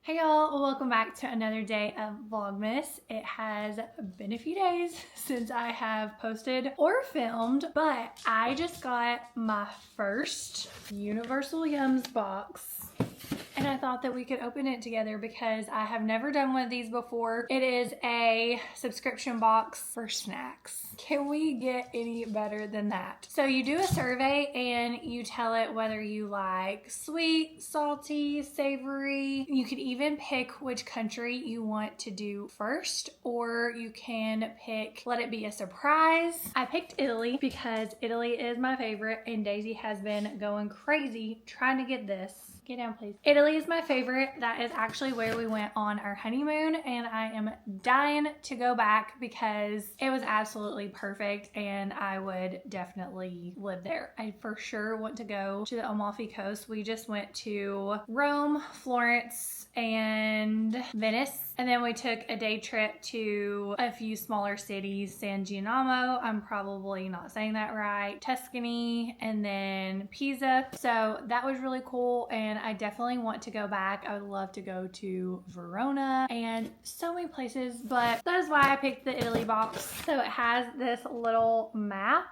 Hey y'all, welcome back to another day of Vlogmas. It has been a few days since I have posted or filmed, but I just got my first Universal Yums box. And I thought that we could open it together because I have never done one of these before. It is a subscription box for snacks. Can we get any better than that? So you do a survey and you tell it whether you like sweet, salty, savory. You can even pick which country you want to do first, or you can pick let it be a surprise. I picked Italy because Italy is my favorite and Daisy has been going crazy trying to get this. Get down, please. Italy is my favorite. That is actually where we went on our honeymoon, and I am dying to go back because it was absolutely perfect and I would definitely live there. I for sure want to go to the Amalfi Coast. We just went to Rome, Florence, and Venice. And then we took a day trip to a few smaller cities, San Giacomo, I'm probably not saying that right, Tuscany, and then Pisa. So that was really cool and I definitely want to go back. I would love to go to Verona and so many places, but that is why I picked the Italy box. So it has this little map.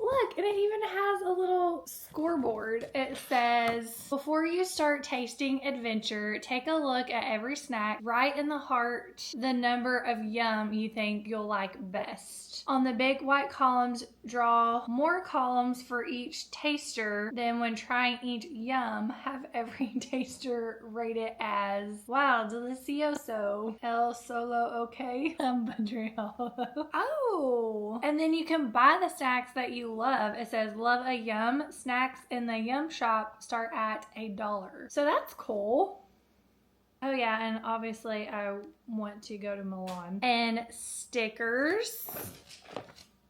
Look, and it even has a little scoreboard. It says, before you start tasting adventure, take a look at every snack. Write in the heart the number of yum you think you'll like best. On the big white columns, draw more columns for each taster. Then when trying each yum, have every taster rate it as, wow, delicioso, el solo okay, buttery hollow. Oh, and then you can buy the snacks that you love. It says love a yum. Snacks in the yum shop start at $1. So that's cool. Oh yeah, and obviously I want to go to Milan. And stickers.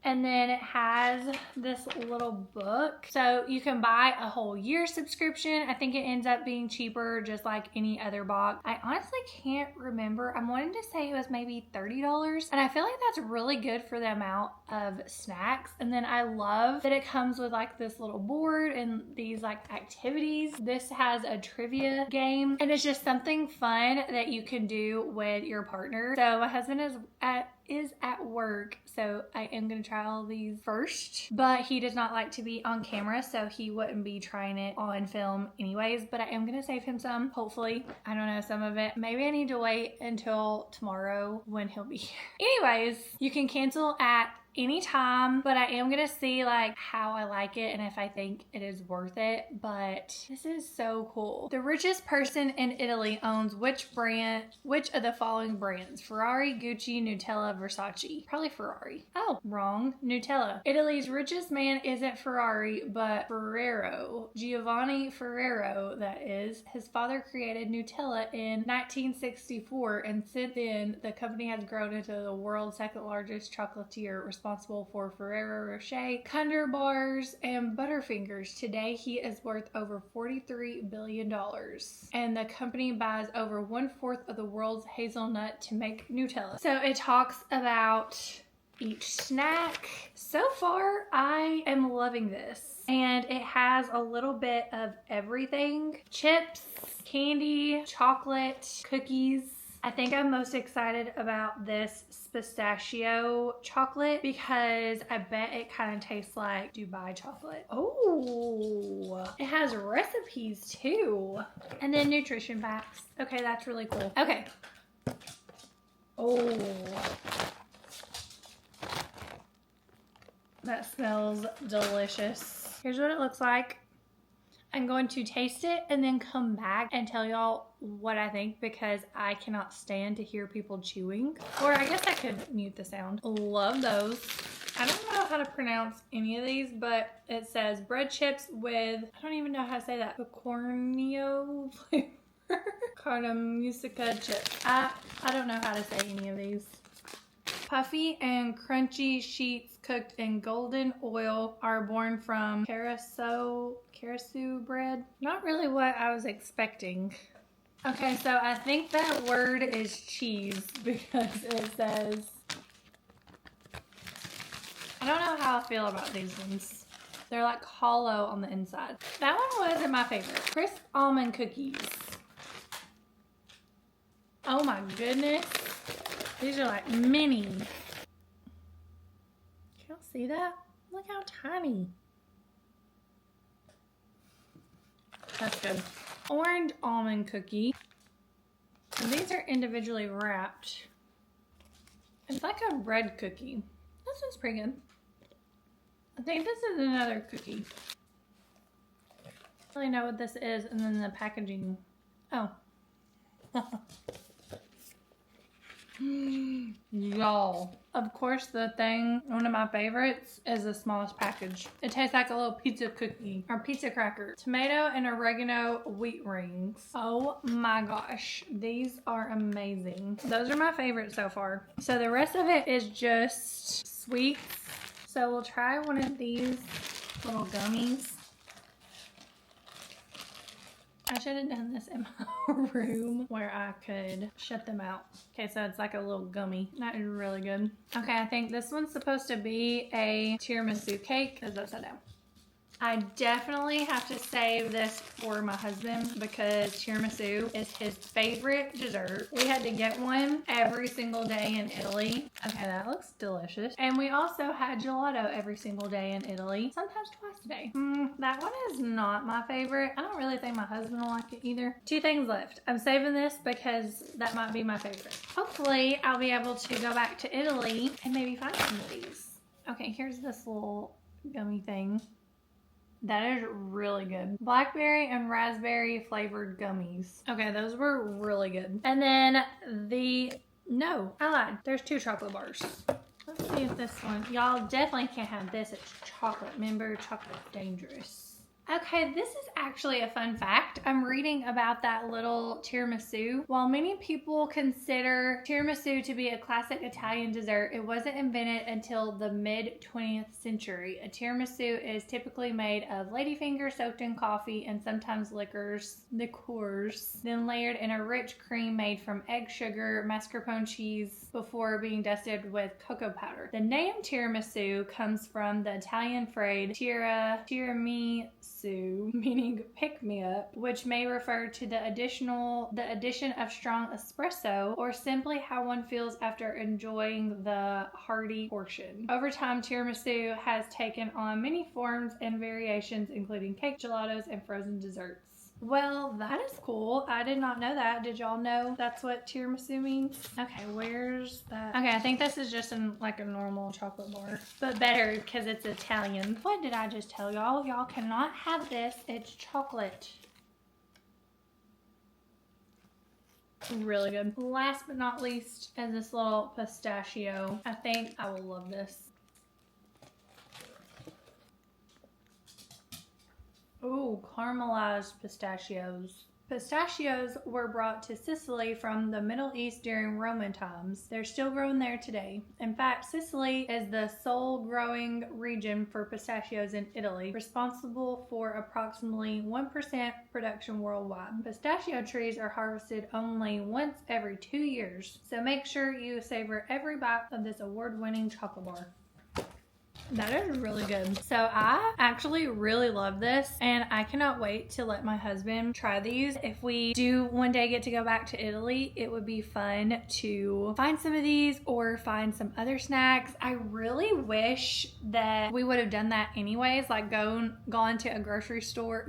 And then it has this little book. So you can buy a whole year subscription. I think it ends up being cheaper just like any other box. I honestly can't remember. I'm wanting to say it was maybe $30. And I feel like that's really good for the amount of snacks. And then I love that it comes with like this little board and these like activities. This has a trivia game and it's just something fun that you can do with your partner. So my husband is at work, so I am gonna try all these first, but he does not like to be on camera, so he wouldn't be trying it on film anyways, but I am gonna save him some, hopefully. I don't know, some of it. Maybe I need to wait until tomorrow when he'll be here. Anyways, you can cancel at any time, but I am gonna see like how I like it and if I think it is worth it. But this is so cool. The richest person in Italy owns which of the following brands? Ferrari, Gucci, Nutella, Versace. Probably Ferrari. Oh, wrong. Nutella. Italy's richest man isn't Ferrari, but Ferrero. Giovanni Ferrero, that is. His father created Nutella in 1964, and since then the company has grown into the world's second largest chocolatier, responsible for Ferrero Rocher, Kinder bars, and Butterfingers. Today, he is worth over $43 billion. And the company buys over 1/4 of the world's hazelnut to make Nutella. So it talks about each snack. So far, I am loving this. And it has a little bit of everything. Chips, candy, chocolate, cookies. I think I'm most excited about this pistachio chocolate because I bet it kind of tastes like Dubai chocolate. Oh, it has recipes too. And then nutrition facts. Okay, that's really cool. Okay. Oh, that smells delicious. Here's what it looks like. I'm going to taste it and then come back and tell y'all what I think because I cannot stand to hear people chewing. Or I guess I could mute the sound. Love those. I don't know how to pronounce any of these, but it says bread chips with, I don't even know how to say that, pecorino flavor. Carne musica chips. I don't know how to say any of these. Puffy and crunchy sheets cooked in golden oil are born from carousel bread. Not really what I was expecting. Okay, so I think that word is cheese because it says, I don't know how I feel about these ones. They're like hollow on the inside. That one wasn't my favorite. Crisp almond cookies. Oh my goodness. These are like mini. Can y'all see that? Look how tiny. That's good. Orange almond cookie. And these are individually wrapped. It's like a bread cookie. This one's pretty good. I think this is another cookie. I don't really know what this is, and then the packaging. Oh. Y'all. Of course, one of my favorites is the smallest package. It tastes like a little pizza cookie or pizza cracker. Tomato and oregano wheat rings. Oh my gosh. These are amazing. Those are my favorites so far. So the rest of it is just sweets. So we'll try one of these little gummies. I should have done this in my room where I could shut them out. Okay, so it's like a little gummy. That is really good. Okay, I think this one's supposed to be a tiramisu cake. It's upside down. I definitely have to save this for my husband because tiramisu is his favorite dessert. We had to get one every single day in Italy. Okay, that looks delicious. And we also had gelato every single day in Italy, sometimes twice a day. That one is not my favorite. I don't really think my husband will like it either. 2 things left. I'm saving this because that might be my favorite. Hopefully, I'll be able to go back to Italy and maybe find some of these. Okay, here's this little gummy thing. That is really good. Blackberry and raspberry flavored gummies. Okay, those were really good. And then no, I lied. There's 2 chocolate bars. Let's see if this one, y'all definitely can't have this. It's chocolate. Remember, chocolate's dangerous. Okay, this is actually a fun fact. I'm reading about that little tiramisu. While many people consider tiramisu to be a classic Italian dessert, it wasn't invented until the mid-20th century. A tiramisu is typically made of ladyfingers soaked in coffee and sometimes liqueurs, then layered in a rich cream made from egg, sugar, mascarpone cheese before being dusted with cocoa powder. The name tiramisu comes from the Italian phrase tiramisu, meaning pick-me-up, which may refer to the addition of strong espresso or simply how one feels after enjoying the hearty portion. Over time, tiramisu has taken on many forms and variations, including cake, gelatos, and frozen desserts. Well, that is cool. I did not know that. Did y'all know that's what tiramisu means? Okay, where's that? Okay, I think this is just like a normal chocolate bar, but better because it's Italian. What did I just tell y'all? Y'all cannot have this. It's chocolate. Really good. Last but not least is this little pistachio. I think I will love this. Ooh, caramelized pistachios. Pistachios were brought to Sicily from the Middle East during Roman times. They're still grown there today. In fact, Sicily is the sole growing region for pistachios in Italy, responsible for approximately 1% production worldwide. Pistachio trees are harvested only once every 2 years, so make sure you savor every bite of this award-winning chocolate bar. That is really good. So I actually really love this and I cannot wait to let my husband try these. If we do one day get to go back to Italy, it would be fun to find some of these or find some other snacks. I really wish that we would have done that anyways, like gone to a grocery store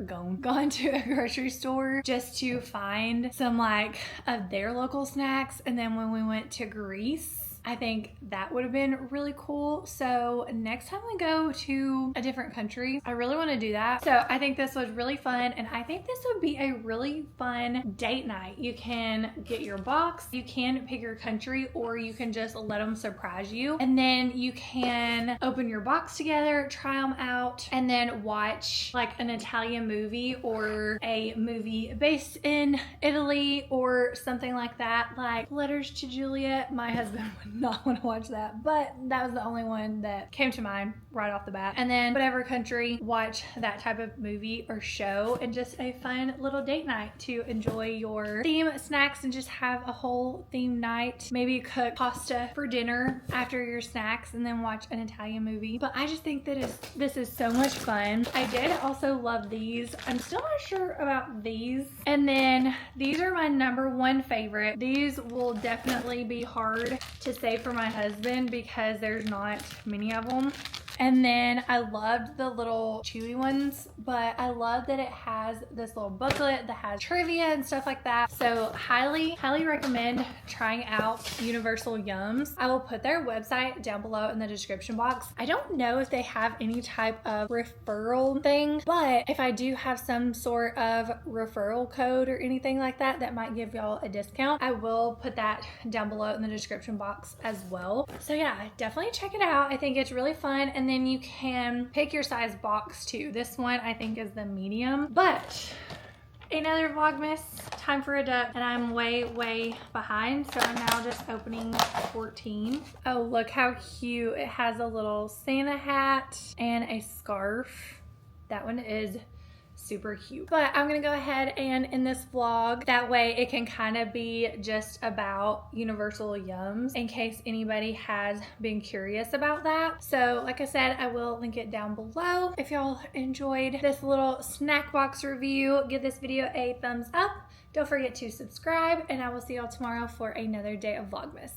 just to find some like of their local snacks. And then when we went to Greece, I think that would have been really cool. So next time we go to a different country, I really want to do that. So I think this was really fun and I think this would be a really fun date night. You can get your box, you can pick your country, or you can just let them surprise you. And then you can open your box together, try them out, and then watch like an Italian movie or a movie based in Italy or something like that, like Letters to Juliet. My husband would not want to watch that, but that was the only one that came to mind right off the bat. And then whatever country, watch that type of movie or show, and just a fun little date night to enjoy your theme snacks and just have a whole theme night. Maybe cook pasta for dinner after your snacks and then watch an Italian movie. But I just think that this is so much fun. I did also love these. I'm still not sure about these. And then these are my #1 favorite. These will definitely be hard to save for my husband because there's not many of them. And then I loved the little chewy ones, but I love that it has this little booklet that has trivia and stuff like that. So highly recommend trying out Universal Yums. I will put their website down below in the description box. I don't know if they have any type of referral thing, but if I do have some sort of referral code or anything like that that might give y'all a discount, I will put that down below in the description box as well. So yeah, definitely check it out. I think it's really fun. And then you can pick your size box too. This one I think is the medium. But another Vlogmas, time for a duck, and I'm way behind, so I'm now just opening 14. Oh, look how cute. It has a little Santa hat and a scarf. That one is super cute. But I'm gonna go ahead and end this vlog. That way it can kind of be just about Universal Yums in case anybody has been curious about that. So like I said, I will link it down below. If y'all enjoyed this little snack box review, give this video a thumbs up. Don't forget to subscribe, and I will see y'all tomorrow for another day of Vlogmas.